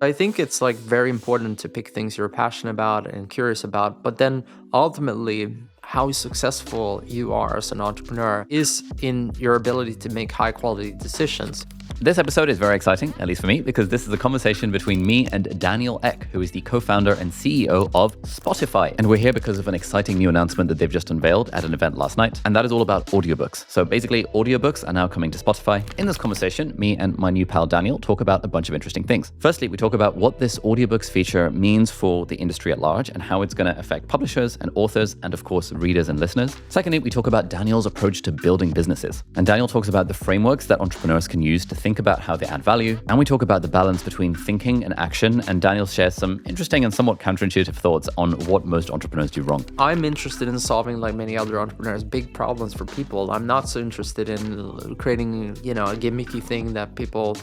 I think it's like very important to pick things you're passionate about and curious about, but then ultimately, how successful you are as an entrepreneur is in your ability to make high quality decisions. This episode is very exciting, at least for me, because this is a conversation between me and Daniel Ek, who is the co-founder and CEO of Spotify. And we're here because of an exciting new announcement that they've just unveiled at an event last night. And that is all about audiobooks. So basically, audiobooks are now coming to Spotify. In this conversation, me and my new pal Daniel talk about a bunch of interesting things. Firstly, we talk about what this audiobooks feature means for the industry at large and how it's going to affect publishers and authors and, of course, readers and listeners. Secondly, we talk about Daniel's approach to building businesses. And Daniel talks about the frameworks that entrepreneurs can use to think about how they add value. And we talk about the balance between thinking and action. And Daniel shares some interesting and somewhat counterintuitive thoughts on what most entrepreneurs do wrong. I'm interested in solving, like many other entrepreneurs, big problems for people. I'm not so interested in creating, a gimmicky thing that people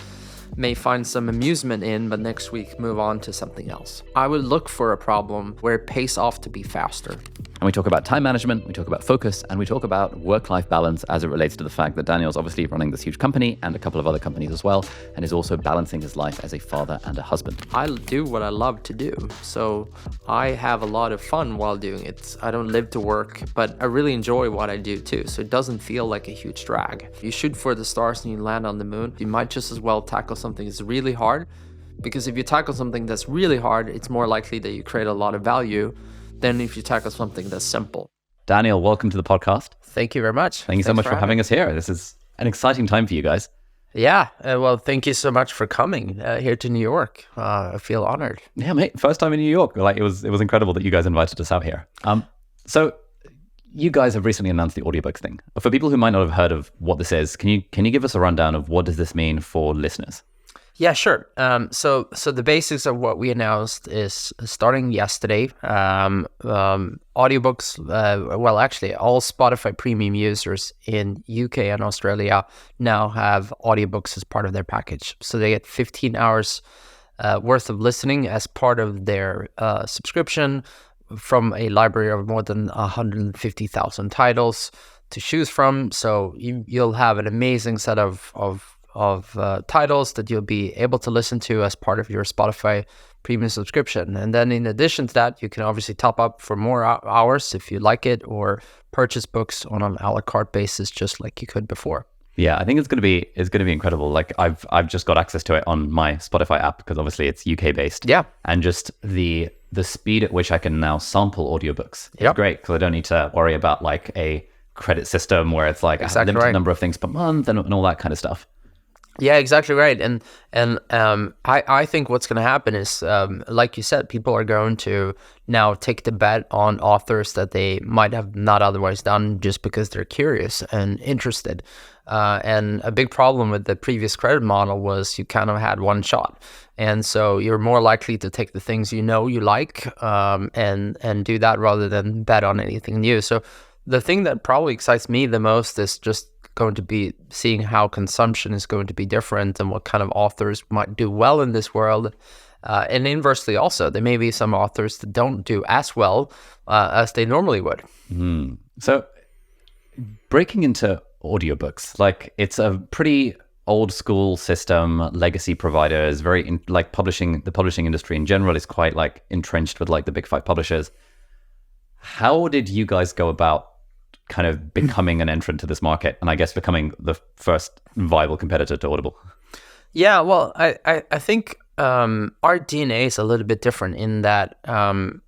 may find some amusement in, but next week move on to something else. I would look for a problem where it pays off to be faster. And we talk about time management, we talk about focus, and we talk about work-life balance as it relates to the fact that Daniel's obviously running this huge company and a couple of other companies as well, and is also balancing his life as a father and a husband. I do what I love to do, so I have a lot of fun while doing it. I don't live to work, but I really enjoy what I do too, so it doesn't feel like a huge drag. You shoot for the stars and you land on the moon. You might just as well tackle something that's really hard, because if you tackle something that's really hard, it's more likely that you create a lot of value than if you tackle something that's simple. Daniel, welcome to the podcast. Thank you very much. Thank you so much for having us here. This is an exciting time for you guys. Yeah, well, thank you so much for coming here to New York. I feel honored. Yeah, mate, first time in New York. Like it was incredible that you guys invited us out here. So you guys have recently announced the audiobooks thing. For people who might not have heard of what this is, can you give us a rundown of what does this mean for listeners? Yeah, sure. So the basics of what we announced is starting yesterday. Audiobooks, actually, all Spotify premium users in UK and Australia now have audiobooks as part of their package. So they get 15 hours worth of listening as part of their subscription from a library of more than 150,000 titles to choose from. So you'll have an amazing set of titles that you'll be able to listen to as part of your Spotify premium subscription. And then in addition to that, you can obviously top up for more hours if you like it, or purchase books on an a la carte basis, just like you could before. Yeah, I think it's going to be incredible. Like I've just got access to it on my Spotify app because obviously it's UK based. Yeah, and just the speed at which I can now sample audiobooks is great, because I don't need to worry about like a credit system where it's like a limited number of things per month and all that kind of stuff. Yeah, exactly right. And I think what's going to happen is, like you said, people are going to now take the bet on authors that they might have not otherwise done just because they're curious and interested. And a big problem with the previous credit model was you kind of had one shot. And so you're more likely to take the things you like and do that rather than bet on anything new. So the thing that probably excites me the most is just going to be seeing how consumption is going to be different and what kind of authors might do well in this world. And inversely also, there may be some authors that don't do as well as they normally would. So breaking into audiobooks, like it's a pretty old school system. Legacy providers, the publishing industry in general is quite like entrenched with like the big five publishers. How did you guys go about kind of becoming an entrant to this market, and I guess becoming the first viable competitor to Audible? Yeah, well, I think our DNA is a little bit different in that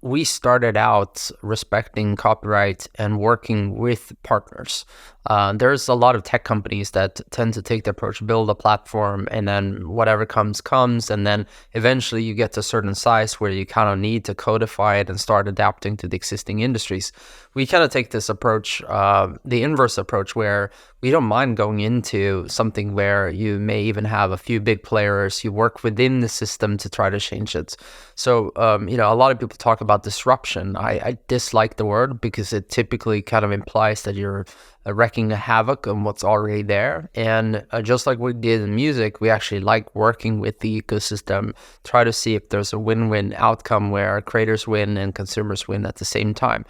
we started out respecting copyright and working with partners. There's a lot of tech companies that tend to take the approach, build a platform, and then whatever comes, and then eventually you get to a certain size where you kind of need to codify it and start adapting to the existing industries. We kind of take this approach, the inverse approach, where we don't mind going into something where you may even have a few big players. You work within the system to try to change it. So, a lot of people talk about disruption. I dislike the word because it typically kind of implies that you're wreaking a havoc on what's already there. And just like we did in music, we actually like working with the ecosystem, try to see if there's a win-win outcome where creators win and consumers win at the same time.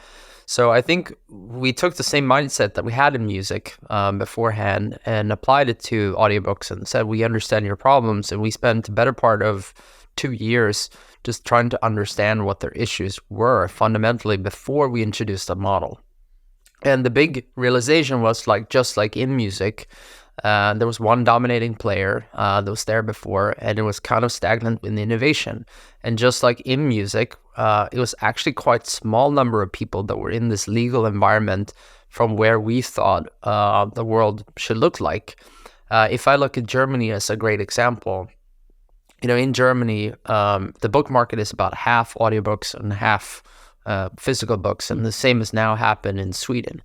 So I think we took the same mindset that we had in music beforehand and applied it to audiobooks and said, we understand your problems, and we spent the better part of 2 years just trying to understand what their issues were fundamentally before we introduced a model. And the big realization was just like in music, there was one dominating player that was there before, and it was kind of stagnant in innovation. And just like in music, it was actually quite small number of people that were in this legal environment from where we thought the world should look like. If I look at Germany as a great example, in Germany, the book market is about half audiobooks and half physical books, and the same has now happened in Sweden.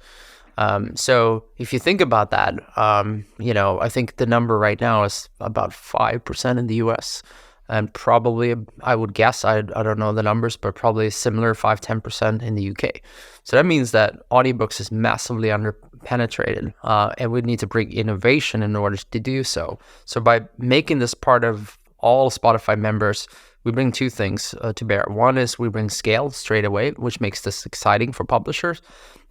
So if you think about that, I think the number right now is about 5% in the US, and probably, I would guess, I don't know the numbers, but probably a similar 5-10% in the UK. So that means that audiobooks is massively underpenetrated, and we need to bring innovation in order to do so. So by making this part of all Spotify members, we bring two things to bear. One is we bring scale straight away, which makes this exciting for publishers.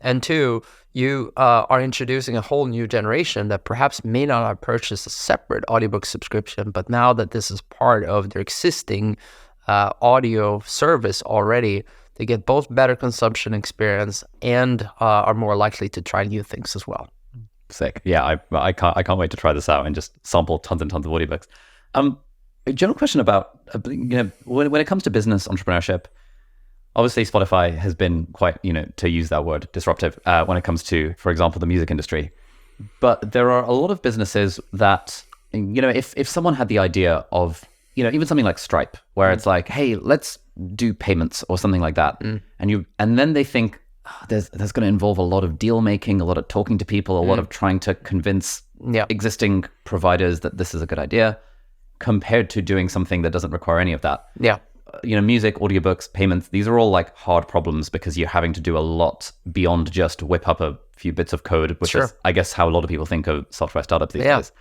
And two, you are introducing a whole new generation that perhaps may not have purchased a separate audiobook subscription, but now that this is part of their existing audio service already, they get both better consumption experience and are more likely to try new things as well. Sick. Yeah, I can't wait to try this out and just sample tons and tons of audiobooks. A general question about, when it comes to business entrepreneurship, obviously Spotify has been quite, to use that word, disruptive when it comes to, for example, the music industry. But there are a lot of businesses that, if someone had the idea of, even something like Stripe, where it's like, hey, let's do payments or something like that. And then they think, there's going to involve a lot of deal making, a lot of talking to people, a lot of trying to convince existing providers that this is a good idea, compared to doing something that doesn't require any of that. Yeah. Music, audiobooks, payments, these are all like hard problems because you're having to do a lot beyond just whip up a few bits of code, which is, I guess, how a lot of people think of software startups these days.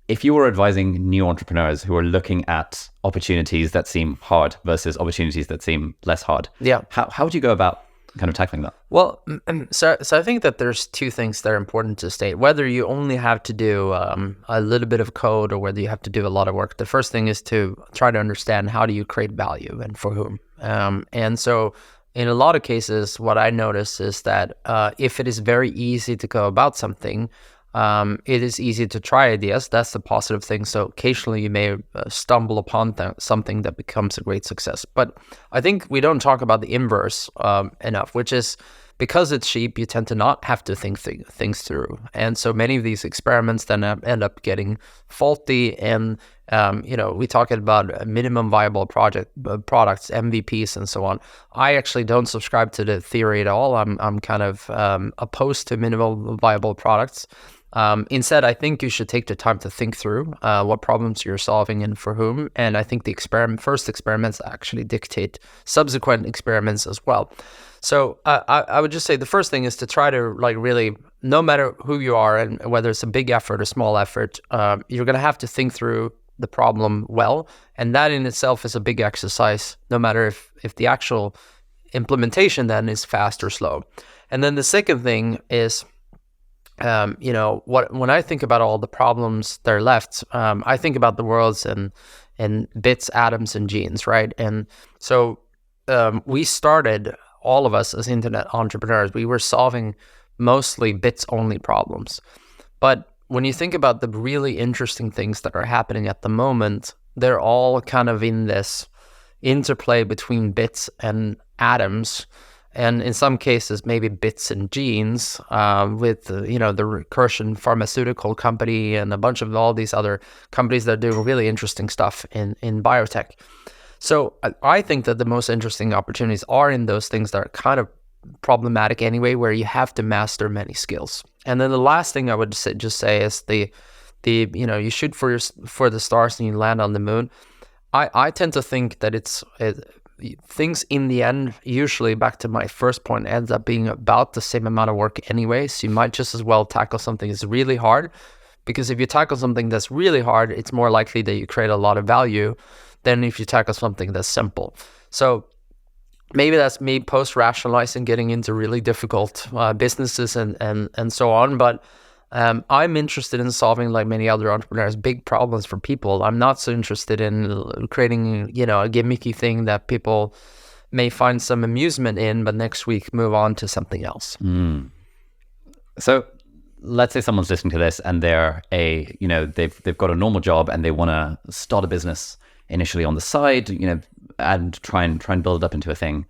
If you were advising new entrepreneurs who are looking at opportunities that seem hard versus opportunities that seem less hard, how would you go about kind of tackling that? Well, so I think that there's two things that are important to state. Whether you only have to do a little bit of code or whether you have to do a lot of work, the first thing is to try to understand how do you create value and for whom. And so in a lot of cases, what I notice is that if it is very easy to go about something, it is easy to try ideas. That's the positive thing. So occasionally you may stumble upon something that becomes a great success. But I think we don't talk about the inverse enough, which is because it's cheap, you tend to not have to think things through. And so many of these experiments then end up getting faulty. And, we talk about minimum viable products, MVPs, and so on. I actually don't subscribe to the theory at all. I'm kind of opposed to minimum viable products. Instead, I think you should take the time to think through what problems you're solving and for whom. And I think the first experiments actually dictate subsequent experiments as well. So I would just say the first thing is to try to really, no matter who you are and whether it's a big effort or small effort, you're going to have to think through the problem well. And that in itself is a big exercise, no matter if the actual implementation then is fast or slow. And then the second thing is, when I think about all the problems that are left, I think about the worlds and bits, atoms, and genes, right? And so we started, all of us as internet entrepreneurs, we were solving mostly bits-only problems. But when you think about the really interesting things that are happening at the moment, they're all kind of in this interplay between bits and atoms. And in some cases, maybe bits and genes with, the Recursion pharmaceutical company and a bunch of all these other companies that are doing really interesting stuff in biotech. So I think that the most interesting opportunities are in those things that are kind of problematic anyway, where you have to master many skills. And then the last thing I would just say is you shoot for the stars and you land on the moon. I tend to think that things in the end, usually back to my first point, ends up being about the same amount of work anyway. So you might just as well tackle something that's really hard, because if you tackle something that's really hard, it's more likely that you create a lot of value than if you tackle something that's simple. So maybe that's me post-rationalizing, getting into really difficult businesses and so on. But I'm interested in solving, like many other entrepreneurs, big problems for people. I'm not so interested in creating, a gimmicky thing that people may find some amusement in, but next week move on to something else. So let's say someone's listening to this and they've got a normal job and they want to start a business initially on the side, and try and build it up into a thing.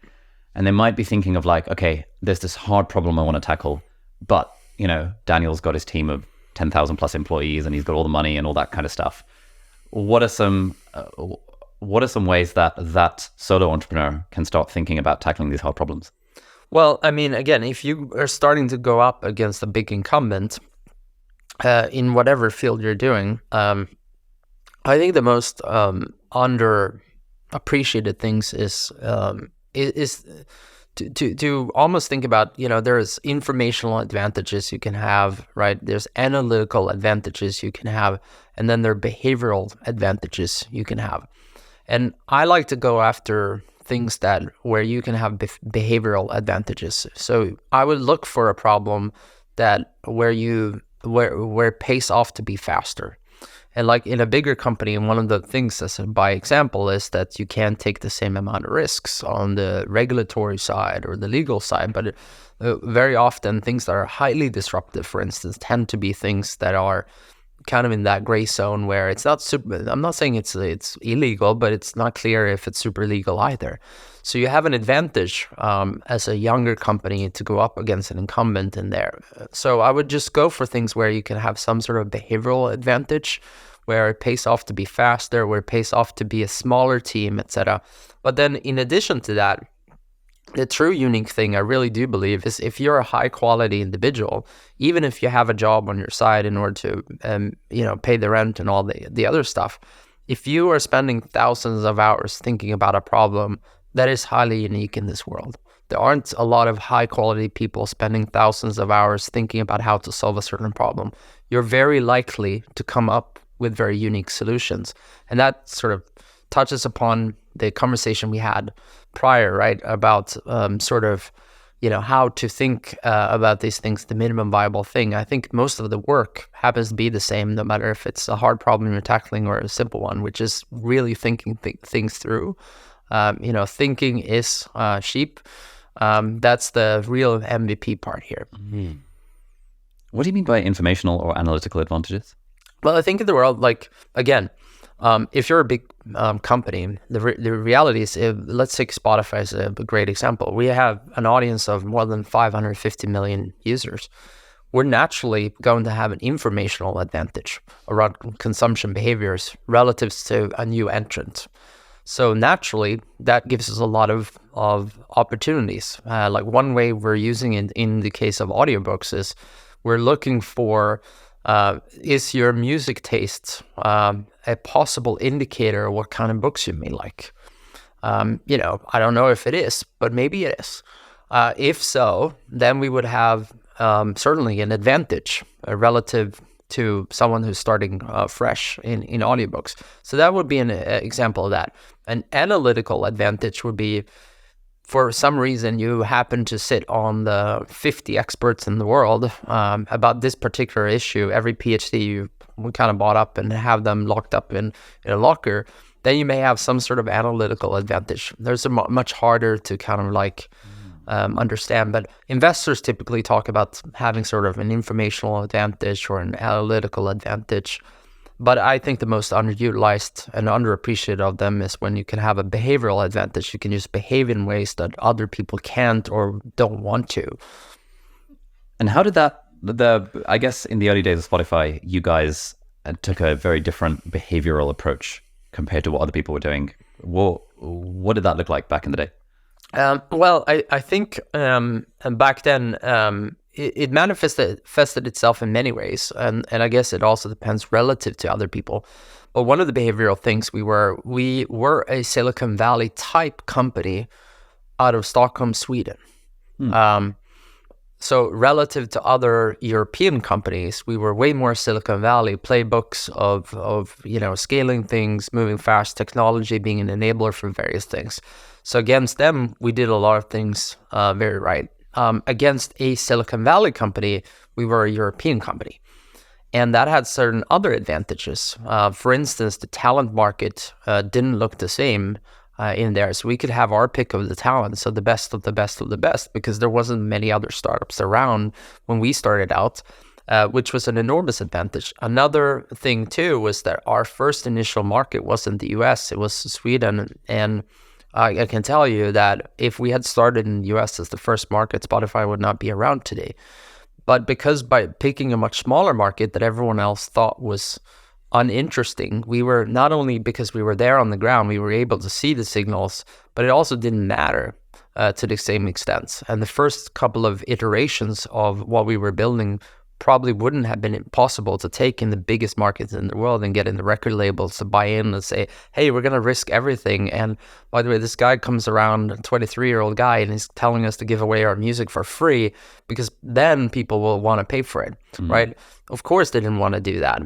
And they might be thinking of like, okay, there's this hard problem I want to tackle, but Daniel's got his team of 10,000 plus employees and he's got all the money and all that kind of stuff. What are some ways that solo entrepreneur can start thinking about tackling these hard problems? Well, I mean, again, if you are starting to go up against a big incumbent in whatever field you're doing, I think the most underappreciated things is to almost think about, there's informational advantages you can have, right? There's analytical advantages you can have, and then there are behavioral advantages you can have. And I like to go after things where you can have behavioral advantages. So I would look for a problem where it pays off to be faster. And like in a bigger company, one of the things that's by example is that you can't take the same amount of risks on the regulatory side or the legal side, but very often things that are highly disruptive, for instance, tend to be things that are kind of in that gray zone where it's not super. I'm not saying it's illegal, but it's not clear if it's super legal either. So you have an advantage as a younger company to go up against an incumbent in there. So I would just go for things where you can have some sort of behavioral advantage, where it pays off to be faster, where it pays off to be a smaller team, etc. But then in addition to that, the true unique thing I really do believe is if you're a high quality individual, even if you have a job on your side in order to pay the rent and all the other stuff, if you are spending thousands of hours thinking about a problem, that is highly unique in this world. There aren't a lot of high quality people spending thousands of hours thinking about how to solve a certain problem. You're very likely to come up with very unique solutions. And that sort of touches upon the conversation we had prior, right, about how to think about these things, the minimum viable thing. I think most of the work happens to be the same, no matter if it's a hard problem you're tackling or a simple one, which is really thinking things through. Thinking is sheep. That's the real MVP part here. Mm-hmm. What do you mean by informational or analytical advantages? Well, I think in the world, like, again, if you're a big company, the reality is, let's take Spotify as a great example. We have an audience of more than 550 million users. We're naturally going to have an informational advantage around consumption behaviors relative to a new entrant. So naturally, that gives us a lot of opportunities. Like one way we're using it in the case of audiobooks is we're looking for, is your music taste a possible indicator of what kind of books you may like? I don't know if it is, but maybe it is. If so, then we would have certainly an advantage relative to someone who's starting fresh in audiobooks. So that would be an example of that. An analytical advantage would be, for some reason, you happen to sit on the 50 experts in the world about this particular issue, every PhD we kind of bought up and have them locked up in a locker, then you may have some sort of analytical advantage. There's a much harder to kind of like understand, but investors typically talk about having sort of an informational advantage or an analytical advantage. But I think the most underutilized and underappreciated of them is when you can have a behavioral advantage. You can just behave in ways that other people can't or don't want to. And how did I guess in the early days of Spotify, you guys took a very different behavioral approach compared to what other people were doing. What did that look like back in the day? Well, I think back then it manifested itself in many ways, and I guess it also depends relative to other people. But one of the behavioral things we were a Silicon Valley type company out of Stockholm, Sweden. So relative to other European companies, we were way more Silicon Valley playbooks of scaling things, moving fast, technology being an enabler for various things. So against them, we did a lot of things very right. Against a Silicon Valley company, we were a European company. And that had certain other advantages. For instance, the talent market didn't look the same in there. So we could have our pick of the talent, so the best of the best of the best, because there wasn't many other startups around when we started out, which was an enormous advantage. Another thing too was that our first initial market wasn't the US, it was Sweden. And I can tell you that if we had started in the US as the first market, Spotify would not be around today. But because by picking a much smaller market that everyone else thought was uninteresting, we were, not only because we were there on the ground, we were able to see the signals, but it also didn't matter to the same extent. And the first couple of iterations of what we were building probably wouldn't have been possible to take in the biggest markets in the world and get in the record labels to buy in and say, hey, we're going to risk everything. And by the way, this guy comes around, a 23-year-old guy, and he's telling us to give away our music for free, because then people will want to pay for it, right? Of course, they didn't want to do that.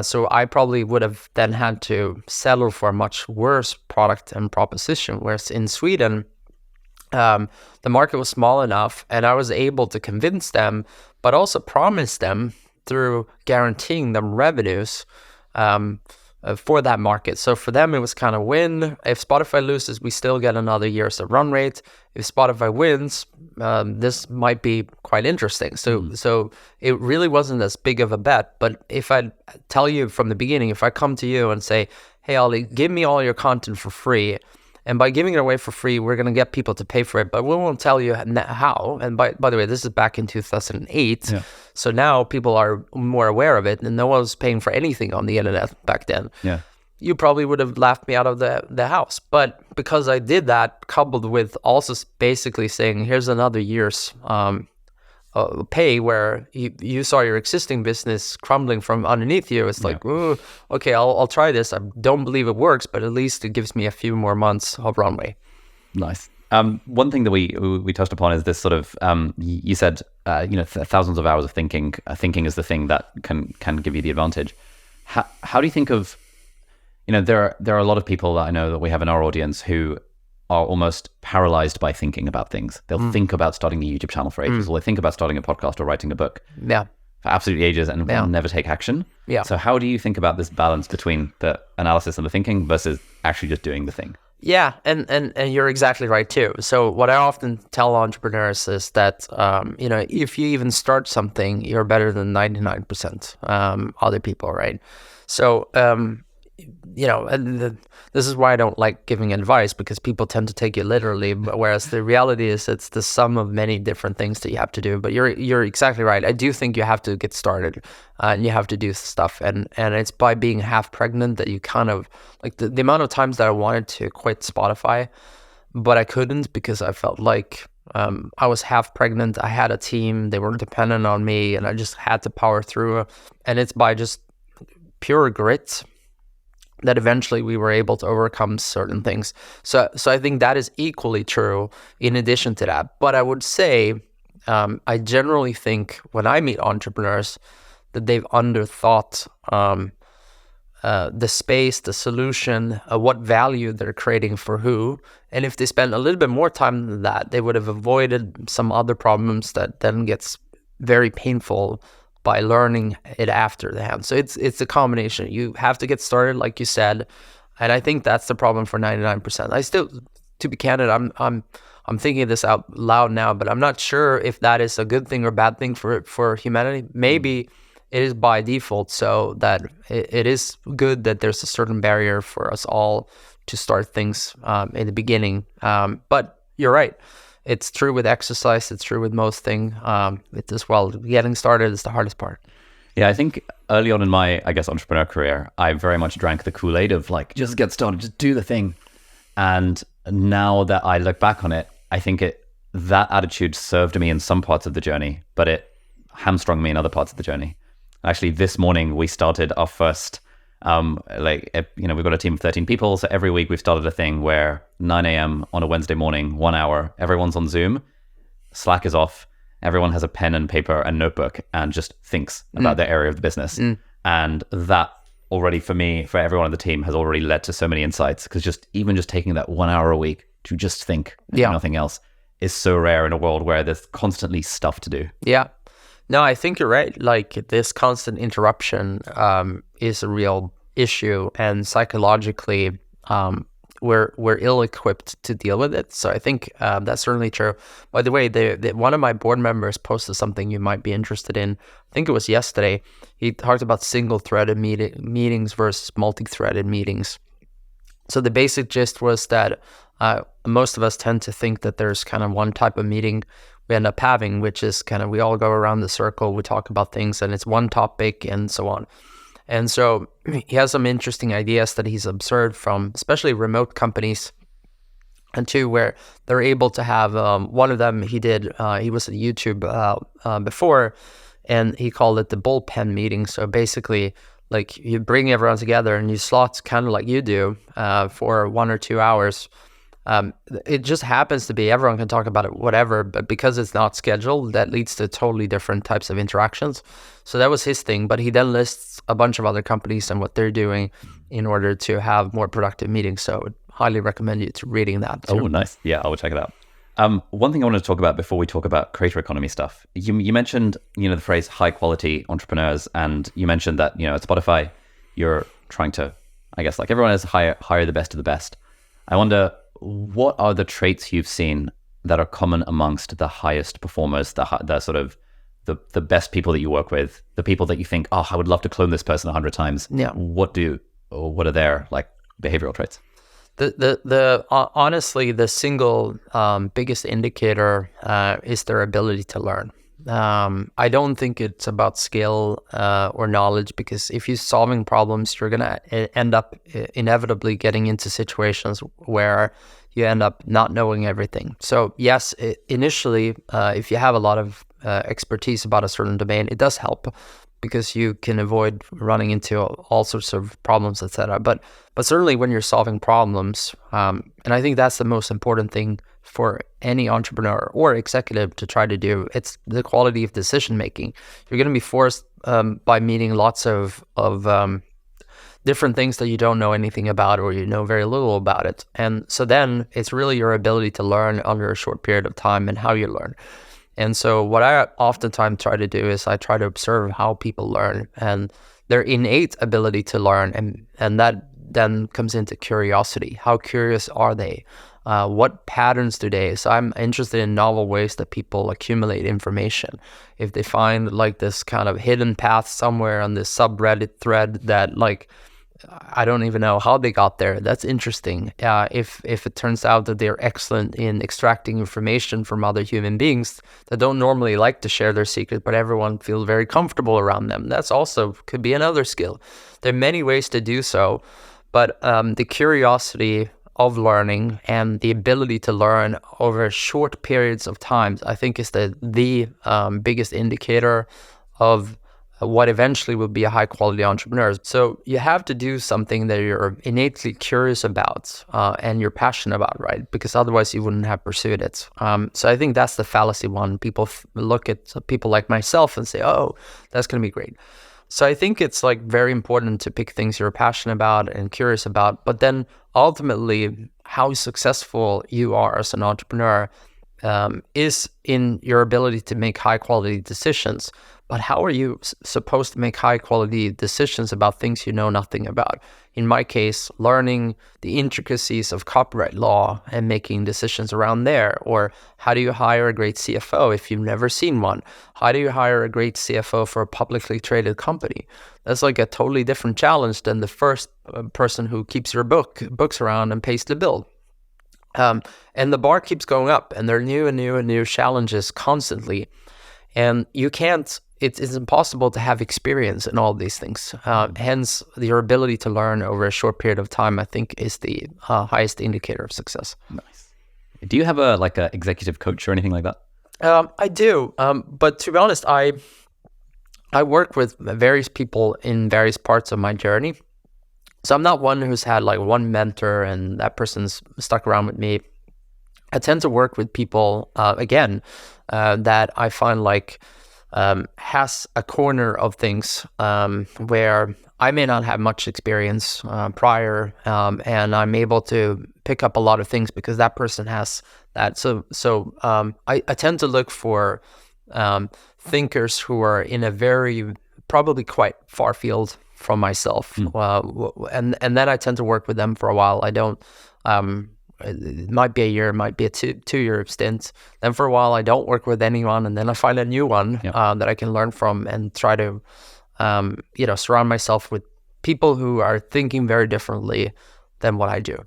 So I probably would have then had to settle for a much worse product and proposition, whereas in Sweden, the market was small enough, and I was able to convince them, but also promise them through guaranteeing them revenues for that market. So for them, it was kind of win. If Spotify loses, we still get another year's of run rate. If Spotify wins, this might be quite interesting. So it really wasn't as big of a bet. But if I tell you from the beginning, if I come to you and say, hey, Ollie, give me all your content for free, and by giving it away for free, we're going to get people to pay for it, but we won't tell you how. And by the way, this is back in 2008. Yeah. So now people are more aware of it, and no one was paying for anything on the internet back then. Yeah. You probably would have laughed me out of the house. But because I did that, coupled with also basically saying, here's another year's pay, where you saw your existing business crumbling from underneath you. It's like, ooh, okay, I'll try this. I don't believe it works, but at least it gives me a few more months of runway. Nice. One thing that we touched upon is this sort of, you said, thousands of hours of thinking. Thinking is the thing that can give you the advantage. How do you think of, there are a lot of people that I know that we have in our audience who are almost paralyzed by thinking about things. They'll think about starting a YouTube channel for ages, or they think about starting a podcast or writing a book for absolutely ages and will never take action. Yeah. So how do you think about this balance between the analysis and the thinking versus actually just doing the thing? Yeah, and you're exactly right too. So what I often tell entrepreneurs is that, if you even start something, you're better than 99% other people, right? So, this is why I don't like giving advice, because people tend to take you literally, whereas the reality is it's the sum of many different things that you have to do. But you're exactly right. I do think you have to get started, and you have to do stuff, and it's by being half pregnant that you kind of, like, the amount of times that I wanted to quit Spotify, but I couldn't because I felt like I was half pregnant. I had a team, they were dependent on me, and I just had to power through. And it's by just pure grit that eventually we were able to overcome certain things. So I think that is equally true in addition to that. But I would say, I generally think when I meet entrepreneurs that they've underthought the space, the solution, what value they're creating for who. And if they spend a little bit more time than that, they would have avoided some other problems that then gets very painful by learning it after the hand. So it's a combination. You have to get started, like you said, and I think that's the problem for 99%. I still, to be candid, I'm thinking this out loud now, but I'm not sure if that is a good thing or bad thing for humanity. Maybe it is by default, so that it is good that there's a certain barrier for us all to start things in the beginning. But you're right. It's true with exercise. It's true with most things. It's as well, getting started is the hardest part. Yeah, I think early on in my, entrepreneur career, I very much drank the Kool-Aid of like, just get started, just do the thing. And now that I look back on it, I think that attitude served me in some parts of the journey, but it hamstrung me in other parts of the journey. Actually, this morning we started our first, we've got a team of 13 people. So every week we've started a thing where 9 a.m. on a Wednesday morning, 1 hour, everyone's on Zoom, Slack is off, everyone has a pen and paper and notebook and just thinks about their area of the business. And that already for me, for everyone on the team, has already led to so many insights, because just taking that 1 hour a week to just think and do nothing else is so rare in a world where there's constantly stuff to do. Yeah. No, I think you're right. Like this constant interruption is a real issue, and psychologically, we're ill-equipped to deal with it. So I think that's certainly true. By the way, one of my board members posted something you might be interested in. I think it was yesterday. He talked about single-threaded meetings versus multi-threaded meetings. So the basic gist was that most of us tend to think that there's kind of one type of meeting we end up having, which is kind of we all go around the circle, we talk about things, and it's one topic and so on. And so he has some interesting ideas that he's observed from especially remote companies, and two, where they're able to have one of them he was at YouTube before, and he called it the bullpen meeting. So basically, like you bring everyone together and you slot kind of like you do for 1 or 2 hours. It just happens to be everyone can talk about it, whatever, but because it's not scheduled, that leads to totally different types of interactions. So that was his thing, but he then lists a bunch of other companies and what they're doing in order to have more productive meetings. So I would highly recommend you to reading that too. Oh, nice. Yeah, I will check it out. One thing I wanted to talk about before we talk about creator economy stuff, you mentioned, the phrase high quality entrepreneurs, and you mentioned that, at Spotify, you're trying to, I guess, like everyone else, hire the best of the best. I wonder, what are the traits you've seen that are common amongst the highest performers, the sort of the best people that you work with, the people that you think, oh, I would love to clone this person 100 times. Yeah. What are their like behavioral traits? Honestly, the single biggest indicator is their ability to learn. I don't think it's about skill or knowledge, because if you're solving problems, you're gonna end up inevitably getting into situations where you end up not knowing everything. So yes, initially, if you have a lot of expertise about a certain domain, it does help, because you can avoid running into all sorts of problems, etc. But certainly when you're solving problems, and I think that's the most important thing for any entrepreneur or executive to try to do, it's the quality of decision making. You're going to be forced by meeting lots of different things that you don't know anything about, or you know very little about it. And so then it's really your ability to learn under a short period of time and how you learn. And so what I oftentimes try to do is I try to observe how people learn and their innate ability to learn. And that then comes into curiosity. How curious are they? What patterns do they? So I'm interested in novel ways that people accumulate information. If they find like this kind of hidden path somewhere on this subreddit thread that like, I don't even know how they got there, that's interesting. If it turns out that they're excellent in extracting information from other human beings that don't normally like to share their secret, but everyone feels very comfortable around them, that's also could be another skill. There are many ways to do so, but the curiosity of learning and the ability to learn over short periods of time, I think, is the biggest indicator of what eventually will be a high quality entrepreneur. So you have to do something that you're innately curious about and you're passionate about, right? Because otherwise you wouldn't have pursued it. So I think that's the fallacy one. People look at people like myself and say, oh, that's going to be great. So I think it's like very important to pick things you're passionate about and curious about, but then ultimately how successful you are as an entrepreneur is in your ability to make high quality decisions. But how are you supposed to make high quality decisions about things you know nothing about? In my case, learning the intricacies of copyright law and making decisions around there. Or how do you hire a great CFO if you've never seen one? How do you hire a great CFO for a publicly traded company? That's like a totally different challenge than the first person who keeps your books around and pays the bill. And the bar keeps going up, and there are new and new and new challenges constantly. And you can't, it's impossible to have experience in all these things. Hence, your ability to learn over a short period of time, I think, is the highest indicator of success. Nice. Do you have a executive coach or anything like that? I do, but to be honest, I work with various people in various parts of my journey. So I'm not one who's had like one mentor and that person's stuck around with me. I tend to work with people, that I find like has a corner of things where I may not have much experience prior, and I'm able to pick up a lot of things because that person has that. So I tend to look for thinkers who are in a very, probably quite far field from myself. And then I tend to work with them for a while. I don't, it might be a year, it might be a two-year stint. Then for a while, I don't work with anyone, and then I find a new one that I can learn from and try to, surround myself with people who are thinking very differently than what I do.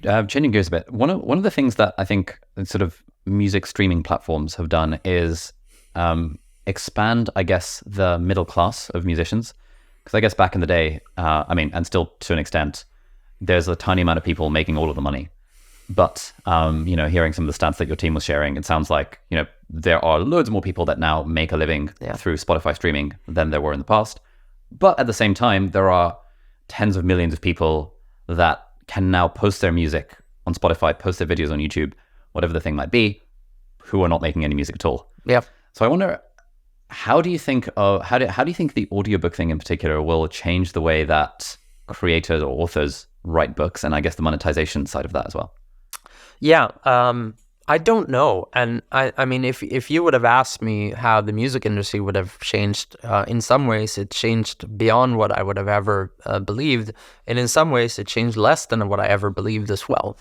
Changing gears a bit, one of the things that I think sort of music streaming platforms have done is expand, I guess, the middle class of musicians. Because I guess back in the day, and still to an extent, there's a tiny amount of people making all of the money. But, hearing some of the stats that your team was sharing, it sounds like, there are loads more people that now make a living through Spotify streaming than there were in the past. But at the same time, there are tens of millions of people that can now post their music on Spotify, post their videos on YouTube, whatever the thing might be, who are not making any music at all. Yeah. So I wonder, how do you think the audiobook thing in particular will change the way that creators or authors write books, and I guess the monetization side of that as well? Yeah, I don't know. And I mean, if you would have asked me how the music industry would have changed, in some ways it changed beyond what I would have ever believed. And in some ways it changed less than what I ever believed as well.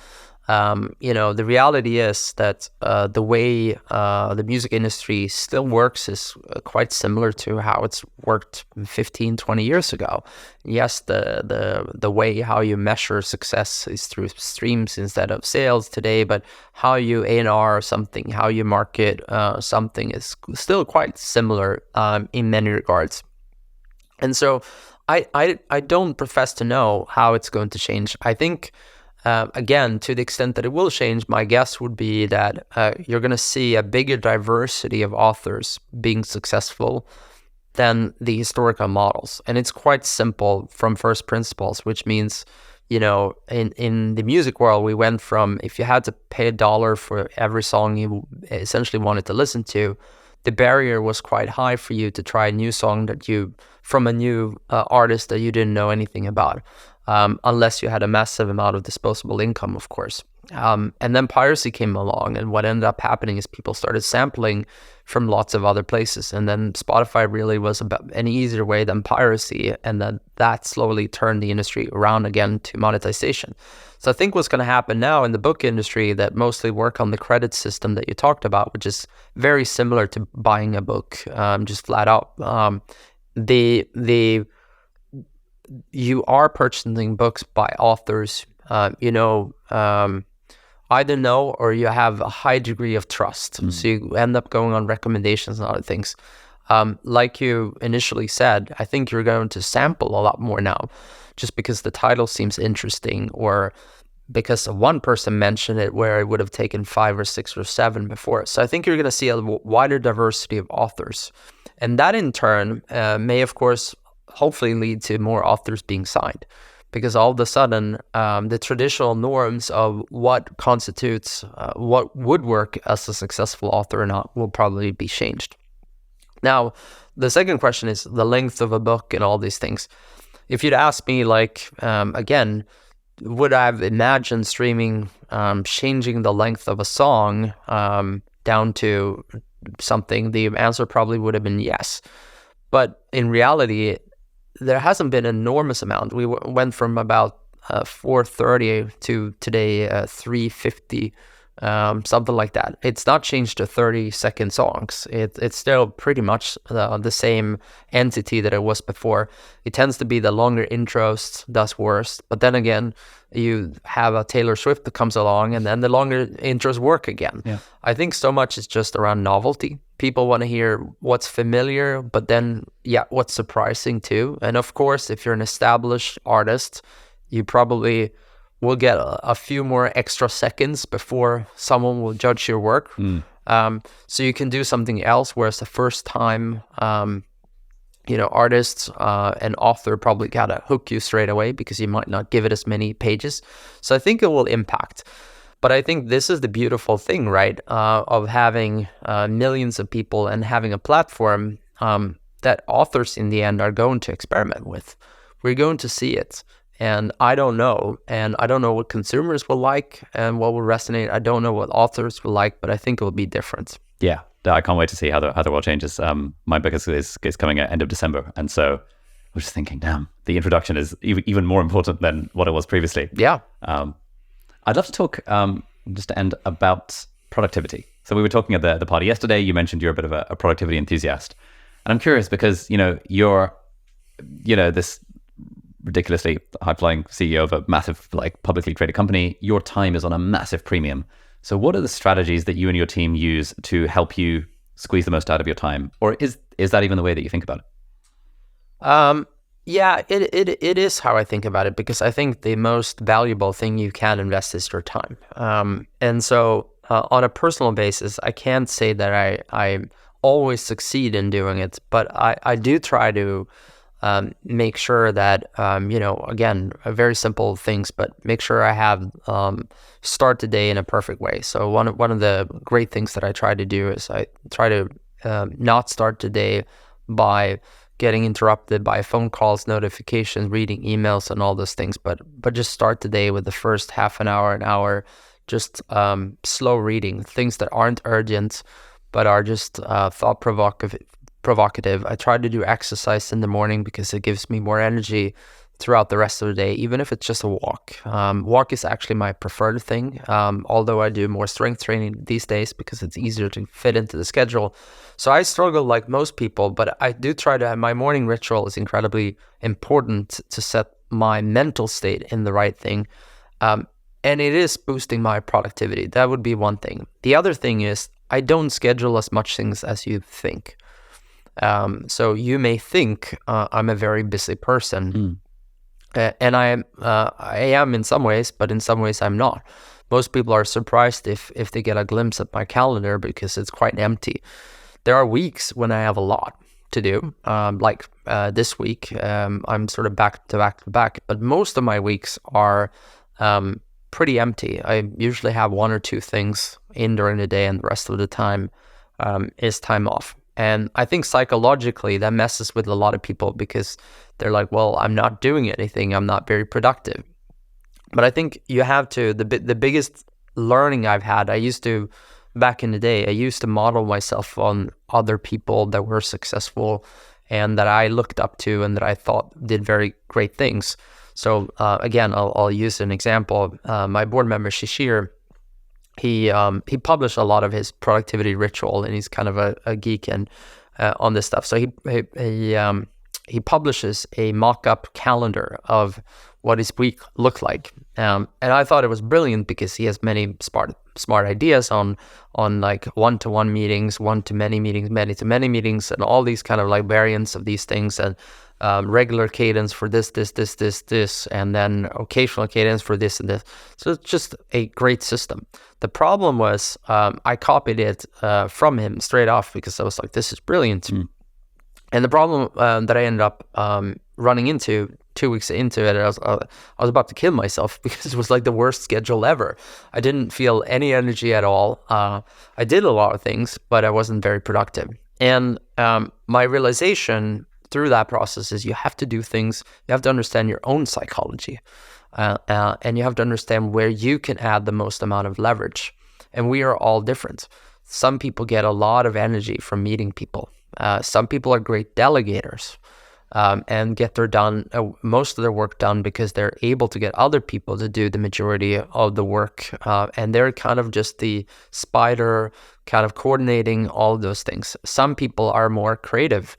The reality is that the way the music industry still works is quite similar to how it's worked 15, 20 years ago. Yes, the way how you measure success is through streams instead of sales today, but how you A&R something, how you market something is still quite similar in many regards. And so I don't profess to know how it's going to change. I think again, to the extent that it will change, my guess would be that you're going to see a bigger diversity of authors being successful than the historical models. And it's quite simple from first principles, which means, in the music world, we went from, if you had to pay $1 for every song you essentially wanted to listen to, the barrier was quite high for you to try a new song from a new artist that you didn't know anything about. Unless you had a massive amount of disposable income, of course. And then piracy came along, and what ended up happening is people started sampling from lots of other places. And then Spotify really was about an easier way than piracy, and then that slowly turned the industry around again to monetization. So I think what's going to happen now in the book industry that mostly work on the credit system that you talked about, which is very similar to buying a book, just flat out. You are purchasing books by authors, either know or you have a high degree of trust. So you end up going on recommendations and other things. Like you initially said, I think you're going to sample a lot more now just because the title seems interesting or because one person mentioned it where it would have taken 5 or 6 or 7 before. So I think you're going to see a wider diversity of authors. And that in turn may, of course, hopefully lead to more authors being signed, because all of a sudden the traditional norms of what constitutes what would work as a successful author or not will probably be changed. Now, the second question is the length of a book and all these things. If you'd ask me, again, would I have imagined streaming changing the length of a song down to something, the answer probably would have been yes. But in reality, there hasn't been an enormous amount. We went from about 430 to today 350, something like that. It's not changed to 30-second songs. It's still pretty much the same entity that it was before. It tends to be the longer intros does worse. But then again, you have a Taylor Swift that comes along and then the longer intros work again. Yeah. I think so much is just around novelty. People want to hear what's familiar, but then, what's surprising too. And of course, if you're an established artist, you probably will get a few more extra seconds before someone will judge your work. So you can do something else, whereas the first time, artists and author probably gotta hook you straight away because you might not give it as many pages. So I think it will impact. But I think this is the beautiful thing, right, of having millions of people and having a platform that authors in the end are going to experiment with. We're going to see it. And I don't know. And I don't know what consumers will like and what will resonate. I don't know what authors will like, but I think it will be different. Yeah. I can't wait to see how the world changes. My book is coming at end of December, and so I was just thinking, damn, the introduction is even more important than what it was previously. Yeah. I'd love to talk just to end about productivity. So we were talking at the party yesterday. You mentioned you're a bit of a productivity enthusiast, and I'm curious because you're this ridiculously high-flying CEO of a massive, like, publicly traded company. Your time is on a massive premium. So what are the strategies that you and your team use to help you squeeze the most out of your time? Or is that even the way that you think about it? Yeah, it is how I think about it, because I think the most valuable thing you can invest is your time. And so on a personal basis, I can't say that I always succeed in doing it, but I do try to make sure that, again, very simple things, but make sure I have start the day in a perfect way. So one of the great things that I try to do is I try to not start the day by getting interrupted by phone calls, notifications, reading emails, and all those things, but just start the day with the first half an hour, just slow reading, things that aren't urgent, but are just thought provocative. I try to do exercise in the morning because it gives me more energy throughout the rest of the day, even if it's just a walk. Walk is actually my preferred thing, although I do more strength training these days because it's easier to fit into the schedule. So I struggle like most people, but I do try to, my morning ritual is incredibly important to set my mental state in the right thing. And it is boosting my productivity. That would be one thing. The other thing is I don't schedule as much things as you think. So you may think I'm a very busy person, and I am in some ways, but in some ways I'm not. Most people are surprised if they get a glimpse at my calendar because it's quite empty. There are weeks when I have a lot to do, like this week. I'm sort of back to back, but most of my weeks are pretty empty. I usually have one or two things in during the day, and the rest of the time is time off. And I think psychologically that messes with a lot of people because they're like, well, I'm not doing anything. I'm not very productive. But I think you have to, the biggest learning I've had, back in the day, I used to model myself on other people that were successful and that I looked up to and that I thought did very great things. So again, I'll use an example. My board member, Shishir, he published a lot of his productivity ritual, and he's kind of a geek and on this stuff. So he publishes a mock-up calendar of what his week looked like, and I thought it was brilliant because he has many smart ideas on like one-to-one meetings, one-to-many meetings, many-to-many meetings, and all these kind of like variants of these things, and regular cadence for this, and then occasional cadence for this and this. So it's just a great system. The problem was I copied it from him straight off because I was like, this is brilliant. And the problem that I ended up running into 2 weeks into it, I was about to kill myself because it was like the worst schedule ever. I didn't feel any energy at all. I did a lot of things, but I wasn't very productive. And my realization through that process is you have to do things, you have to understand your own psychology, and you have to understand where you can add the most amount of leverage. And we are all different. Some people get a lot of energy from meeting people. Some people are great delegators and get most of their work done because they're able to get other people to do the majority of the work, and they're kind of just the spider, kind of coordinating all of those things. Some people are more creative,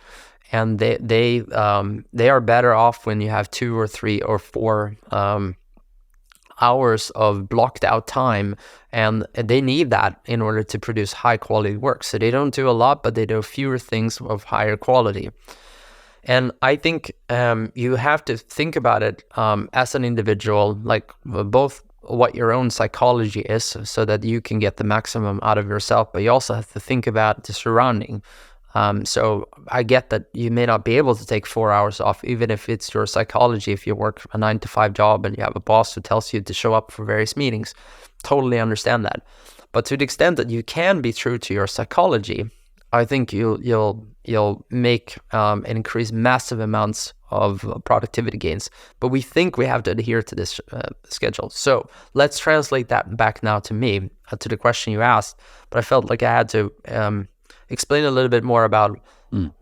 and they are better off when you have 2 or 3 or 4 hours of blocked out time, and they need that in order to produce high quality work. So they don't do a lot, but they do fewer things of higher quality. And I think you have to think about it as an individual, like both what your own psychology is so that you can get the maximum out of yourself, but you also have to think about the surrounding. So I get that you may not be able to take 4 hours off, even if it's your psychology. If you work a 9-to-5 job and you have a boss who tells you to show up for various meetings, totally understand that. But to the extent that you can be true to your psychology, I think you'll make and increase massive amounts of productivity gains. But we think we have to adhere to this schedule. So let's translate that back now to me, to the question you asked. But I felt like I had to explain a little bit more about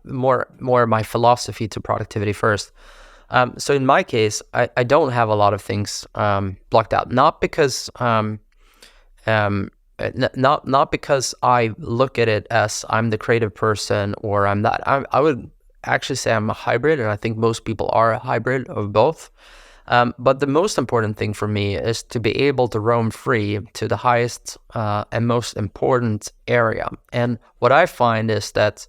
more my philosophy to productivity first. So in my case, I don't have a lot of things blocked out, not because not because I look at it as I'm the creative person or I'm not. I would actually say I'm a hybrid, and I think most people are a hybrid of both. But the most important thing for me is to be able to roam free to the highest and most important area. And what I find is that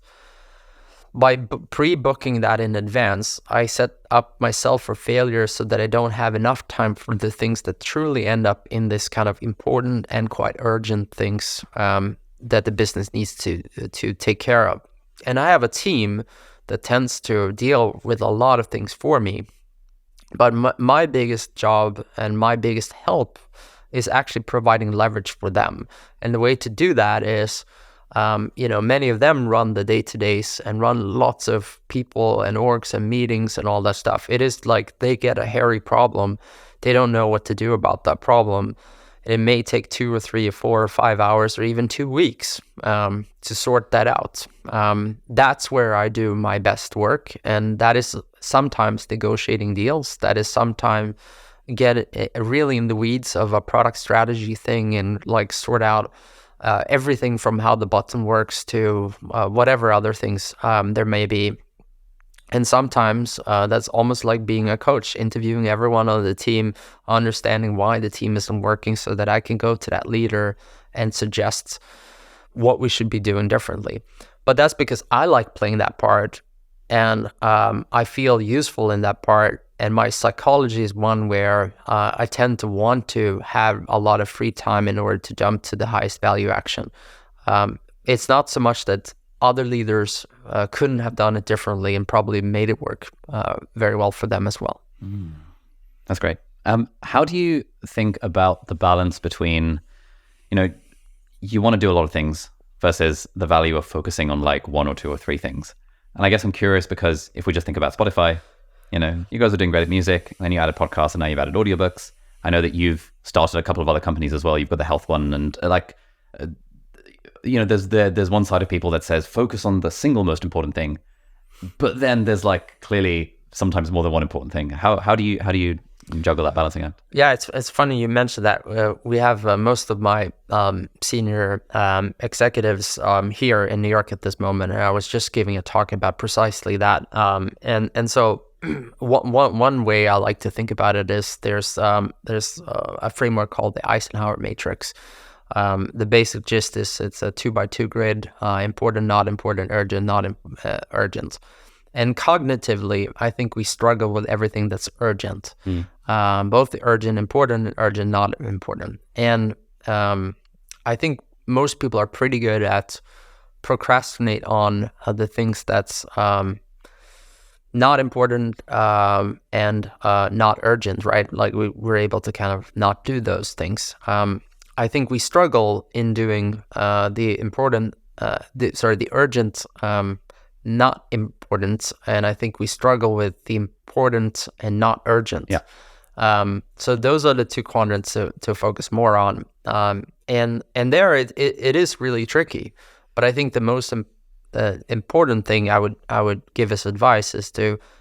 by pre-booking that in advance, I set up myself for failure so that I don't have enough time for the things that truly end up in this kind of important and quite urgent things that the business needs to take care of. And I have a team that tends to deal with a lot of things for me. But my biggest job and my biggest help is actually providing leverage for them. And the way to do that is, many of them run the day-to-days and run lots of people and orgs and meetings and all that stuff. It is like they get a hairy problem. They don't know what to do about that problem. It may take 2 or 3 or 4 or 5 hours or even 2 weeks to sort that out. That's where I do my best work. And that is sometimes negotiating deals. That is sometimes get really in the weeds of a product strategy thing and like sort out everything from how the button works to whatever other things there may be. And sometimes that's almost like being a coach, interviewing everyone on the team, understanding why the team isn't working so that I can go to that leader and suggest what we should be doing differently. But that's because I like playing that part, and I feel useful in that part. And my psychology is one where I tend to want to have a lot of free time in order to jump to the highest value action. It's not so much that other leaders couldn't have done it differently and probably made it work very well for them as well. That's great. How do you think about the balance between, you want to do a lot of things versus the value of focusing on like 1 or 2 or 3 things? And I guess I'm curious because if we just think about Spotify, you guys are doing great music, and then you added podcasts, and now you've added audiobooks. I know that you've started a couple of other companies as well. You've got the health one, and there's one side of people that says focus on the single most important thing, but then there's like clearly sometimes more than one important thing. How do you juggle that balancing act? Yeah, it's funny you mentioned that. We have most of my senior executives here in New York at this moment, and I was just giving a talk about precisely that. And so one way I like to think about it is there's a framework called the Eisenhower matrix. The basic gist is it's a 2x2 grid: important, not important; urgent, not urgent. And cognitively, I think we struggle with everything that's urgent, both the urgent important and urgent not important. And I think most people are pretty good at procrastinate on the things that's not important and not urgent, right? Like we're able to kind of not do those things. I think we struggle in doing the urgent not important, and I think we struggle with the important and not urgent. Yeah. So those are the 2 quadrants to focus more on. And there it is really tricky. But I think the most important thing I would give as advice is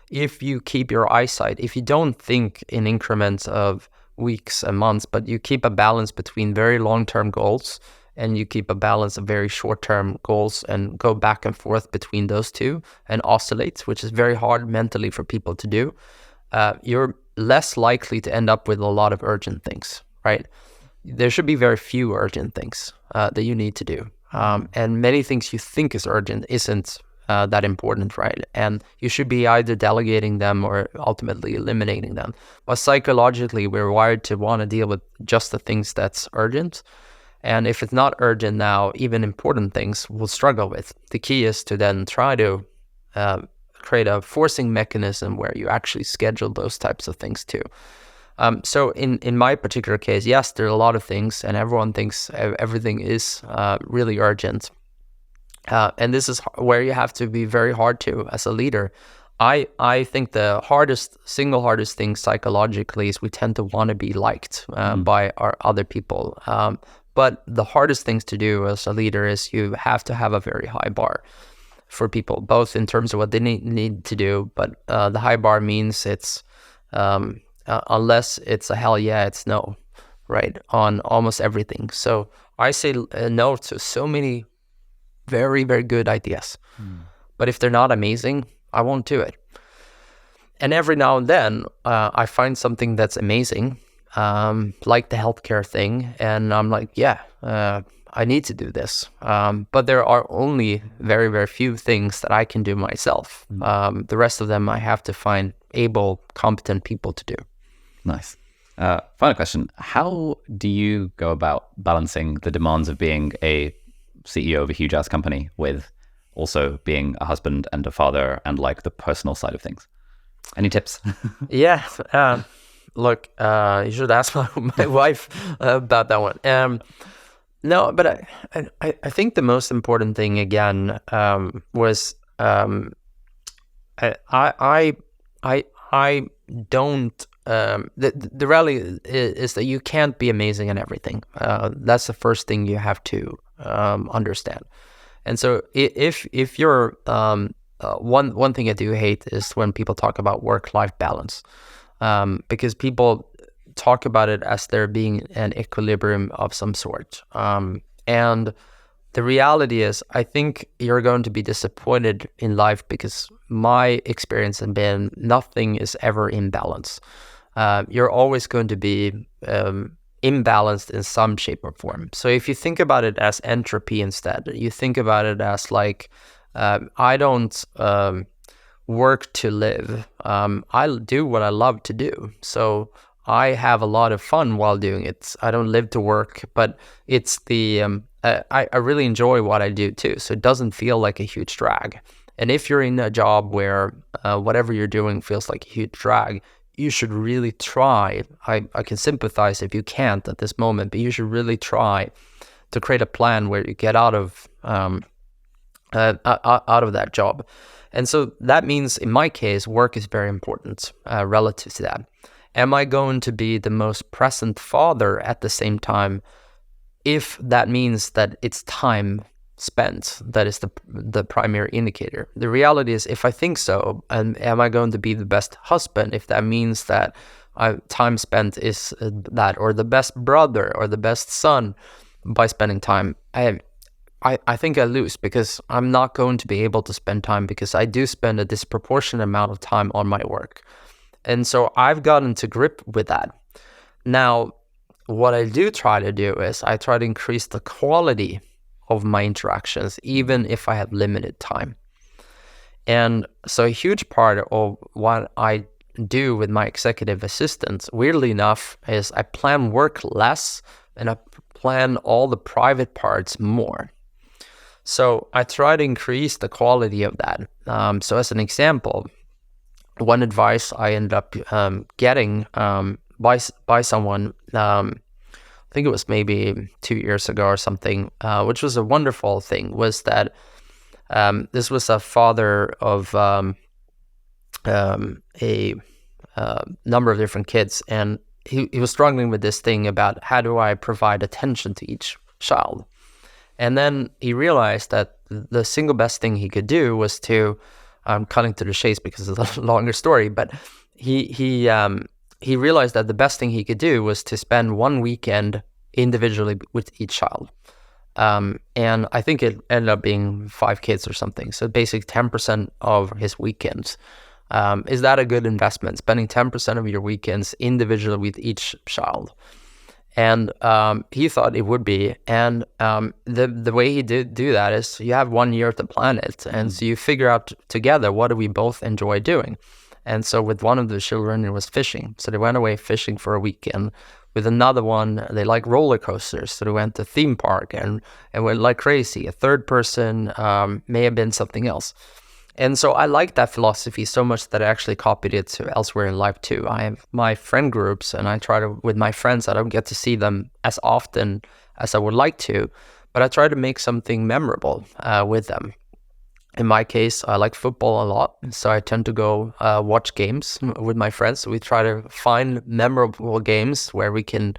if you keep your eyesight, if you don't think in increments of weeks and months, but you keep a balance between very long-term goals and you keep a balance of very short-term goals and go back and forth between those two and oscillate, which is very hard mentally for people to do, you're less likely to end up with a lot of urgent things, right? There should be very few urgent things that you need to do. And many things you think is urgent isn't that important, right? And you should be either delegating them or ultimately eliminating them. But psychologically, we're wired to want to deal with just the things that's urgent. And if it's not urgent now, even important things we'll struggle with. The key is to then try to create a forcing mechanism where you actually schedule those types of things too. So in my particular case, yes, there are a lot of things, and everyone thinks everything is really urgent. And this is where you have to be very hard to as a leader. I think the single hardest thing psychologically is we tend to want to be liked by our other people, But the hardest things to do as a leader is you have to have a very high bar for people, both in terms of what they need to do, but the high bar means it's unless it's a hell yeah, it's no, right, on almost everything. So I say no to so many very, very good ideas. But if they're not amazing, I won't do it. And every now and then, I find something that's amazing, like the healthcare thing, and I'm like, yeah, I need to do this. But there are only very, very few things that I can do myself. The rest of them I have to find able, competent people to do. Nice. Final question. How do you go about balancing the demands of being a CEO of a huge ass company with also being a husband and a father and like the personal side of things? Any tips? Yeah. Look, you should ask my wife about that one. No, but I think the most important thing again was I don't. The reality is that you can't be amazing in everything. That's the first thing you have to understand. And so if you're one thing I do hate is when people talk about work-life balance, because people talk about it as there being an equilibrium of some sort. And the reality is, I think you're going to be disappointed in life because my experience has been nothing is ever in balance. You're always going to be imbalanced in some shape or form. So if you think about it as entropy instead, you think about it as like, I don't work to live. I do what I love to do. So I have a lot of fun while doing it. I don't live to work, but it's the I really enjoy what I do too. So it doesn't feel like a huge drag. And if you're in a job where whatever you're doing feels like a huge drag, you should really try. I can sympathize if you can't at this moment, but you should really try to create a plan where you get out of that job. And so that means, in my case, work is very important relative to that. Am I going to be the most present father at the same time? If that means that it's time spent, that is the primary indicator. The reality is, if I think so, and am I going to be the best husband if that means that time spent is that, or the best brother or the best son by spending time? I think I lose, because I'm not going to be able to spend time, because I do spend a disproportionate amount of time on my work. And so I've gotten to grip with that. Now, what I do try to do is I try to increase the quality of my interactions, even if I have limited time. And so a huge part of what I do with my executive assistants, weirdly enough, is I plan work less and I plan all the private parts more. So I try to increase the quality of that. So as an example, one advice I ended up getting by someone, I think it was maybe 2 years ago or something, which was a wonderful thing, was that this was a father of a number of different kids, and he was struggling with this thing about how do I provide attention to each child. And then he realized that the single best thing he could do was to, I'm cutting to the chase because it's a longer story, but he realized that the best thing he could do was to spend one weekend individually with each child. And I think it ended up being 5 kids or something. So basically 10% of his weekends. Is that a good investment? Spending 10% of your weekends individually with each child? And he thought it would be. And the way he did do that is you have 1 year to plan it. And so you figure out together, what do we both enjoy doing? And so with one of the children, it was fishing. So they went away fishing for a weekend. With another one, they like roller coasters. So they went to theme park and went like crazy. A third person may have been something else. And so I like that philosophy so much that I actually copied it to elsewhere in life too. I have my friend groups, and I try to, with my friends, I don't get to see them as often as I would like to, but I try to make something memorable with them. In my case, I like football a lot, so I tend to go watch games with my friends. We try to find memorable games where we can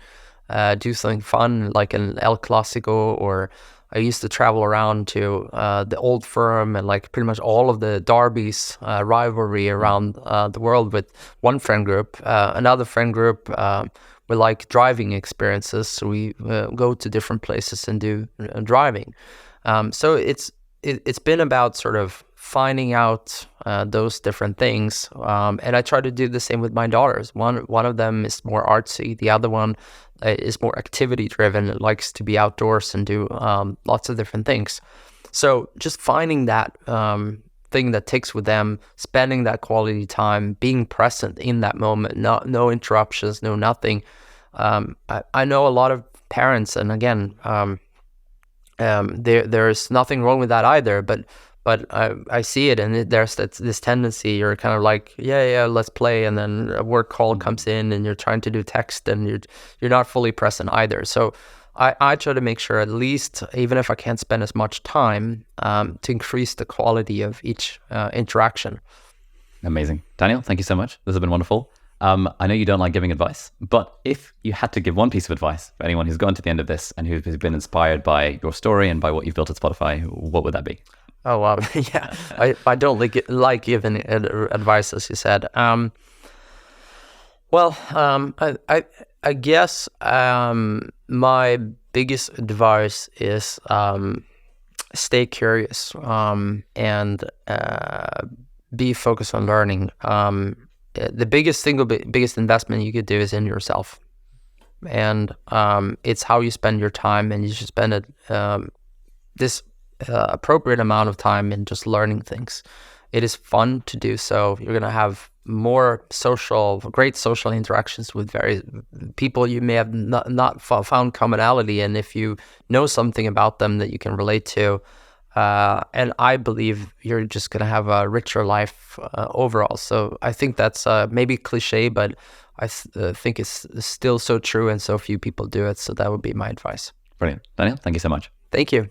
do something fun like an El Clasico, or I used to travel around to the Old Firm and like pretty much all of the derbies, rivalry around the world with one friend group. Another friend group, we like driving experiences, so we go to different places and do driving. So it's been about sort of finding out those different things, and I try to do the same with my daughters. One of them is more artsy, the other one is more activity driven. It likes to be outdoors and do lots of different things. So just finding that thing that ticks with them, spending that quality time, being present in that moment, no interruptions, no nothing. I know a lot of parents, and again, there's nothing wrong with that either, but I see it, and there's this tendency. You're kind of like, yeah, let's play, and then a work call comes in, and you're trying to do text, and you're not fully present either. So I try to make sure, at least, even if I can't spend as much time, to increase the quality of each interaction. Amazing. Daniel, thank you so much. This has been wonderful. I know you don't like giving advice, but if you had to give one piece of advice for anyone who's gotten to the end of this and who's been inspired by your story and by what you've built at Spotify, what would that be? Oh, wow. Yeah, I don't like giving advice, as you said. Well, I guess my biggest advice is stay curious and be focused on learning. The biggest investment you could do is in yourself, and it's how you spend your time, and you should spend it this appropriate amount of time in just learning things. It is fun to do so. You're gonna have more great social interactions with various people you may have not found commonality, and if you know something about them that you can relate to. And I believe you're just going to have a richer life overall. So I think that's maybe cliche, but I think it's still so true, and so few people do it. So that would be my advice. Brilliant. Daniel, thank you so much. Thank you.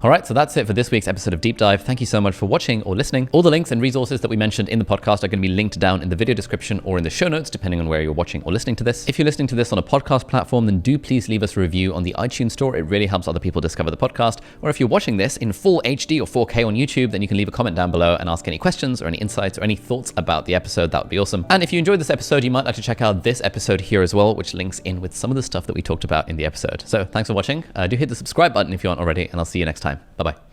All right, so that's it for this week's episode of Deep Dive. Thank you so much for watching or listening. All the links and resources that we mentioned in the podcast are going to be linked down in the video description or in the show notes, depending on where you're watching or listening to this. If you're listening to this on a podcast platform, then do please leave us a review on the iTunes store. It really helps other people discover the podcast. Or if you're watching this in full HD or 4K on YouTube, then you can leave a comment down below and ask any questions or any insights or any thoughts about the episode. That would be awesome. And if you enjoyed this episode, you might like to check out this episode here as well, which links in with some of the stuff that we talked about in the episode. So thanks for watching. Do hit the subscribe button if you aren't already, and I'll see you next time. Bye-bye.